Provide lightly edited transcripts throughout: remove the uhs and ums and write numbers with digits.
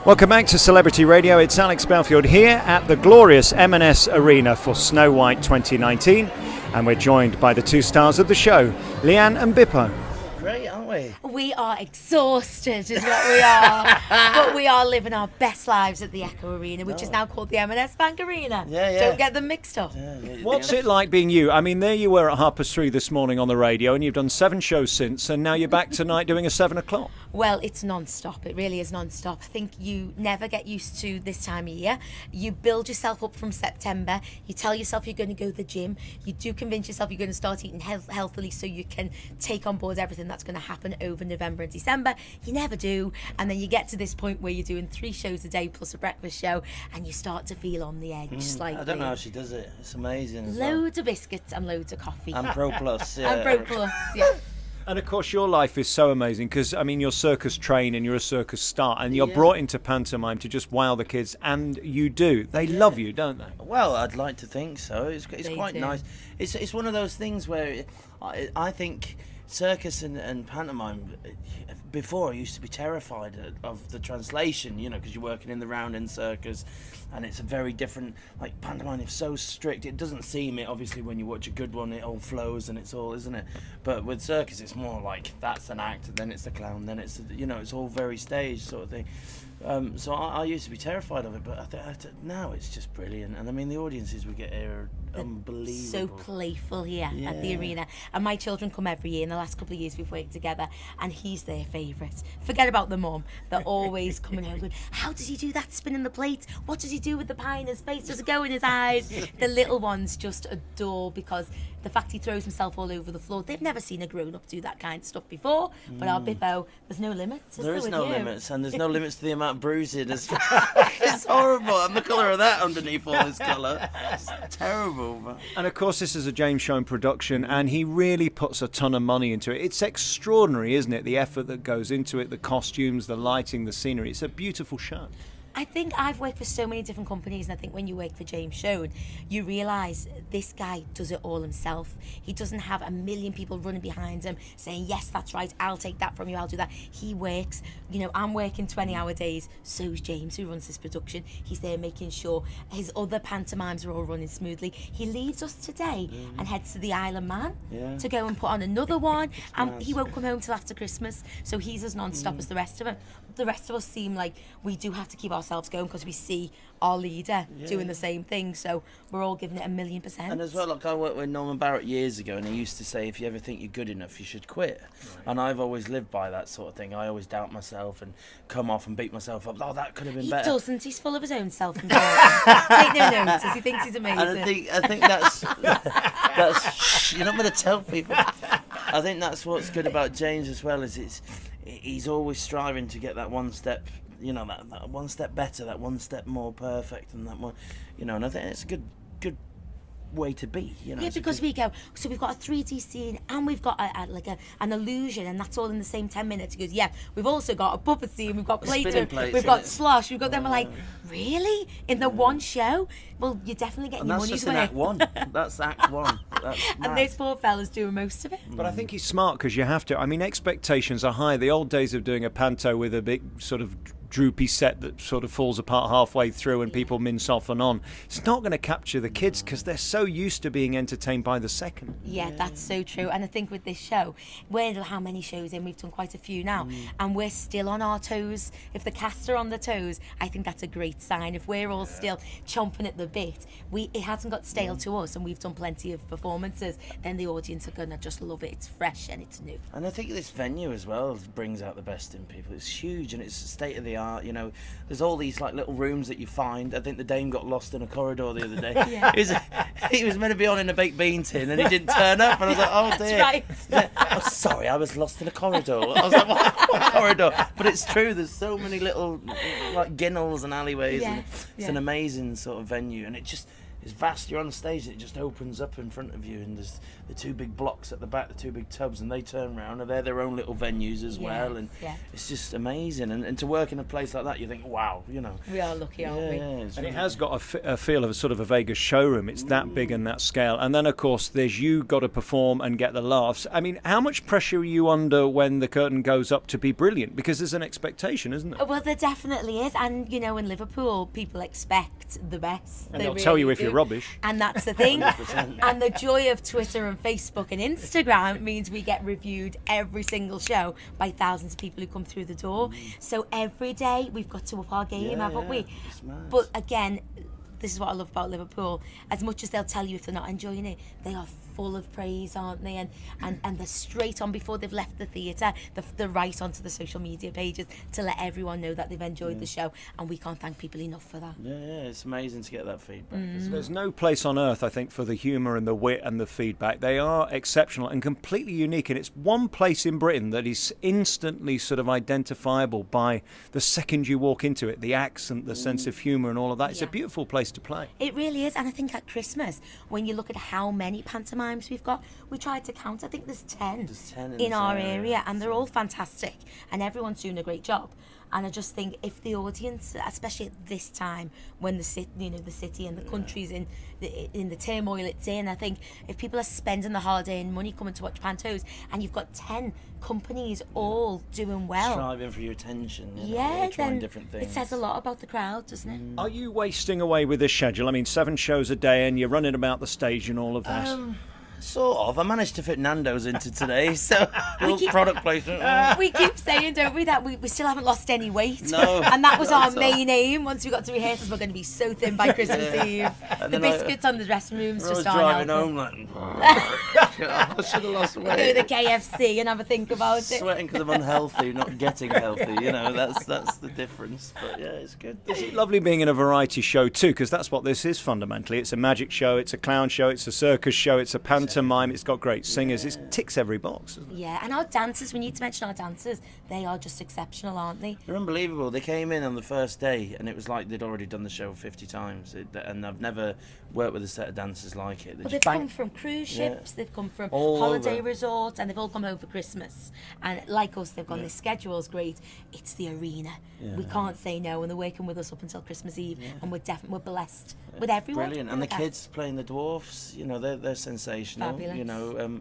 Welcome back to Celebrity Radio. It's Alex Belfield here at the glorious M&S Arena for Snow White 2019, and we're joined by the two stars of the show, Leanne and Bippo. Great, aren't we? We are exhausted, is what we are. But we are living our best lives at the Echo Arena, which is now called the M&S Bank Arena. Yeah. Don't get them mixed up. What's it like being you? I mean, there you were at 3:30 this morning on the radio, and you've done 7 shows since, and now you're back tonight doing a 7 o'clock. Well, it's non-stop. It really is non-stop. I think you never get used to this time of year. You build yourself up from September. You tell yourself you're going to go to the gym. You do convince yourself you're going to start eating healthily so you can take on board everything that's going to happen over November and December. You never do. And then you get to this point where you're doing 3 shows a day plus a breakfast show, and you start to feel on the edge slightly. I don't know how she does it. It's amazing. Loads of biscuits and loads of coffee. And Pro Plus, yeah. And Pro Plus, yeah. And of course, your life is so amazing because, I mean, you're circus trained and you're a circus star, and you're brought into pantomime to just wow the kids, and you do. They love you, don't they? Well, I'd like to think so. It's quite do. nice. It's one of those things where I think circus and pantomime, before I used to be terrified of the translation, you know, because you're working in the round in circus, and it's a very different, like, pantomime is so strict. It doesn't seem it, obviously, when you watch a good one, it all flows and it's all, isn't it? But with circus, it's more like, that's an act, and then it's the clown, then it's, you know, it's all very staged sort of thing. So I used to be terrified of it, but now it's just brilliant. And I mean, the audiences we get here are unbelievable. So playful here at the arena. And my children come every year. In the last couple of years we've worked together, and he's their favourite. Forget about the mum. They're always coming home going, how does he do that, spinning the plate? What does he do with the pie in his face? Does it go in his eyes? The little ones just adore, because the fact he throws himself all over the floor, they've never seen a grown-up do that kind of stuff before. But our Bippo, there's no limits. There is no limits, and there's no limits to the amount of bruising. It's horrible. And the colour of that underneath all this colour. It's terrible. But... And of course, this is a James Schoen production, and he really puts a ton of money into it. It's extraordinary, isn't it? The effort that goes into it, the costumes, the lighting, the scenery. It's a beautiful show. I think I've worked for so many different companies, and I think when you work for James Schoen, you realise this guy does it all himself. He doesn't have a million people running behind him saying, yes, that's right, I'll take that from you, I'll do that. He works, you know, I'm working 20-hour days, so's James, who runs this production. He's there making sure his other pantomimes are all running smoothly. He leaves us today and heads to the Isle of Man to go and put on another one, and he won't come home till after Christmas, so he's as non-stop as the rest of them. The rest of us seem like we do have to keep ourselves going because we see our leader doing the same thing, so we're all giving it 1,000,000%. And as well, like, I worked with Norman Barrett years ago, and he used to say, if you ever think you're good enough, you should quit. Right. And I've always lived by that sort of thing. I always doubt myself and come off and beat myself up. Oh, that could have been better. He doesn't. He's full of his own self-improvement. Take no notice. He thinks he's amazing. And I think that's you're not going to tell people. I think that's what's good about James as well, is he's always striving to get that one step, you know, that one step better, that one step more perfect, and that one, you know, and I think it's a good way to be, you know. Yeah, because we go, so we've got a 3D scene and we've got an illusion, and that's all in the same 10 minutes. He goes, yeah, we've also got a puppet scene, we've got plates, we've got slosh, we've got them. We're like, really? In the one show? Well, you're definitely getting your money's worth. Act 1. That's Act 1. And those poor fellas doing most of it. But I think he's smart, because you have to. I mean, expectations are high. The old days of doing a panto with a big sort of droopy set that sort of falls apart halfway through and people mince off and on, it's not going to capture the kids because they're so used to being entertained by the second. Yeah, that's so true. And I think with this show, we're how many shows in? We've done quite a few now, and we're still on our toes. If the cast are on the toes, I think that's a great sign. If we're all still chomping at the bit, it hasn't got stale to us, and we've done plenty of performances, then the audience are going to just love it. It's fresh and it's new. And I think this venue as well brings out the best in people. It's huge and it's state of the art. You know, there's all these like little rooms that you find. I think the Dame got lost in a corridor the other day. He was meant to be on in a baked bean tin and he didn't turn up, and I was like, oh dear. That's right. Oh, sorry, I was lost in a corridor. I was like, what corridor? But it's true, there's so many little like ginnels and alleyways, and it's an amazing sort of venue, and it it's vast. You're on the stage, it just opens up in front of you, and there's the two big blocks at the back, the two big tubs, and they turn around, and they're their own little venues as well, and it's just amazing. And to work in a place like that, you think, wow, you know. We are lucky, aren't we? And it has got a feel of a sort of a Vegas showroom. It's that big and that scale. And then, of course, there's you got to perform and get the laughs. I mean, how much pressure are you under when the curtain goes up to be brilliant? Because there's an expectation, isn't there? Well, there definitely is. And, you know, in Liverpool, people expect the best. And they'll tell you if you're rubbish. And that's the thing. And the joy of Twitter and Facebook and Instagram means we get reviewed every single show by thousands of people who come through the door. So every day we've got to up our game, haven't we? But again, this is what I love about Liverpool. As much as they'll tell you if they're not enjoying it, they are full of praise, aren't they? And they're straight on before they've left the theatre. They're right onto the social media pages to let everyone know that they've enjoyed the show. And we can't thank people enough for that. Yeah, it's amazing to get that feedback. There's no place on earth, I think, for the humour and the wit and the feedback. They are exceptional and completely unique. And it's one place in Britain that is instantly sort of identifiable by the second you walk into it. The accent, the sense of humour and all of that. It's a beautiful place to play. It really is. And I think at Christmas, when you look at how many pantomimes we've got, we tried to count, I think there's 10 in our area, and they're all fantastic and everyone's doing a great job. And I just think if the audience, especially at this time when the city and the country's in the turmoil it's in, I think if people are spending the holiday and money coming to watch Pantos, and you've got 10 companies all doing well, striving for your attention, then different things. It says a lot about the crowd, doesn't it? Are you wasting away with this schedule? I mean, 7 shows a day and you're running about the stage and all of that. Sort of. I managed to fit Nando's into today, so product placement. We keep saying, don't we, that we still haven't lost any weight. No. And that was our main aim. Once we got to rehearsals, we're going to be so thin by Christmas Eve. The biscuits on the dressing rooms just aren't driving helping. home like, I should have lost weight. Go to the KFC and have a think about it. Sweating because I'm unhealthy, not getting healthy. You know, that's the difference. But yeah, it's good. Is it lovely being in a variety show too? Because that's what this is fundamentally. It's a magic show, it's a clown show, it's a circus show, it's a pantomime, it's got great singers. It ticks every box. Yeah, and our dancers, we need to mention our dancers. They are just exceptional, aren't they? They're unbelievable. They came in on the first day and it was like they'd already done the show 50 times. And I've never worked with a set of dancers like it. Well, they've come from cruise ships, they've come from holiday resorts, and they've all come home for Christmas. And like us, they've gone, this schedule's great. It's the arena. We can't say no, and they're working with us up until Christmas Eve, and we're blessed with everyone. Brilliant. And the kids playing the dwarfs, you know, they're sensational. Fabulous. You know,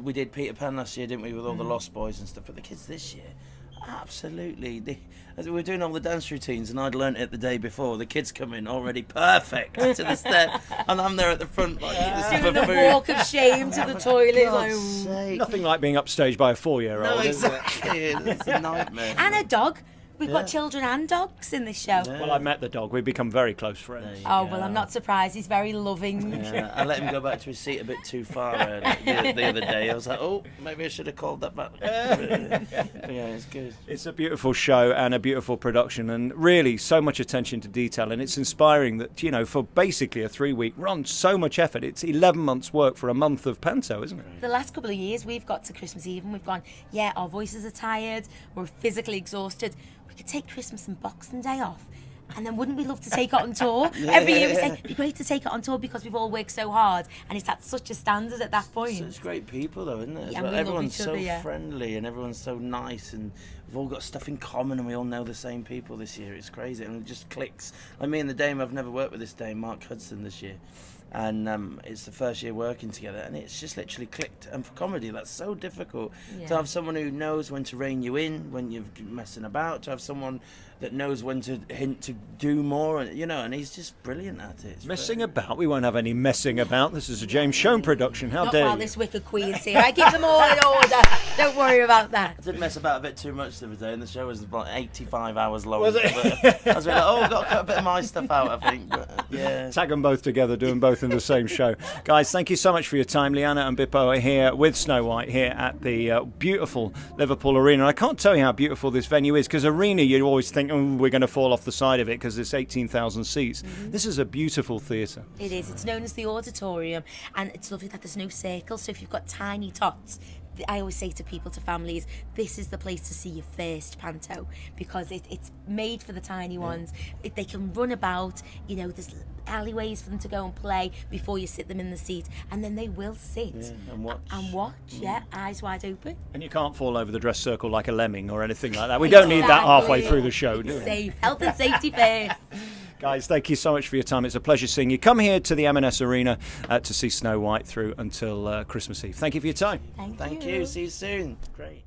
we did Peter Pan last year, didn't we, with all the Lost Boys and stuff. But the kids this year, absolutely. We were doing all the dance routines, and I'd learnt it the day before. The kids come in already perfect to the step, and I'm there at the front like doing the walk of shame to the toilet. Like, Nothing like being upstaged by a 4-year-old. no, exactly. It's a nightmare. and a dog. We've got children and dogs in this show. Well, I met the dog. We've become very close friends. Oh, well, I'm not surprised. He's very loving. Yeah, I let him go back to his seat a bit too far the other day. I was like, oh, maybe I should have called that back. Yeah, it's good. It's a beautiful show and a beautiful production, and really so much attention to detail. And it's inspiring that, you know, for basically a 3-week run, so much effort. It's 11 months' work for a month of Panto, isn't it? The last couple of years, we've got to Christmas Eve and we've gone, yeah, our voices are tired, we're physically exhausted. We could take Christmas and Boxing Day off, and then wouldn't we love to take it on tour? Every year we say, it'd be great to take it on tour because we've all worked so hard, and it's at such a standard at that point. Such great people though, isn't it? Yeah, Well, we love everyone's each other, so friendly and everyone's so nice, and we've all got stuff in common, and we all know the same people this year. It's crazy, and it just clicks. Like me and the Dame, I've never worked with this Dame, Mark Hudson, this year. And it's the first year working together, and it's just literally clicked. And for comedy, that's so difficult to have someone who knows when to rein you in when you're messing about, to have someone that knows when to hint to do more, and you know, and he's just brilliant at it. It's Messing about? We won't have any messing about. This is a James Schoen production. How Not dare while you? this wicked queen's here. I keep them all in order. Don't worry about that. I did mess about a bit too much the other day, and the show was like 85 hours long. Was it? But I was really like, oh, I've got to cut a bit of my stuff out, I think. But, yeah. Tag them both together, do them both in the same show. Guys, thank you so much for your time. Leanne and Bippo are here with Snow White here at the beautiful Liverpool Arena. And I can't tell you how beautiful this venue is, because arena, you always think, oh, we're going to fall off the side of it because it's 18,000 seats. This is a beautiful theatre. It is. It's known as the auditorium, and it's lovely that there's no circle. So if you've got tiny tots, I always say to people, to families, this is the place to see your first Panto, because it's made for the tiny ones. They can run about, you know, there's alleyways for them to go and play before you sit them in the seat, and then they will sit and watch. Eyes wide open. And you can't fall over the dress circle like a lemming or anything like that. We don't need that halfway through the show, do we? Safe. Health and safety first. Guys, thank you so much for your time. It's a pleasure seeing you. Come here to the M&S Arena to see Snow White through until Christmas Eve. Thank you for your time. Thank you. See you soon. Great.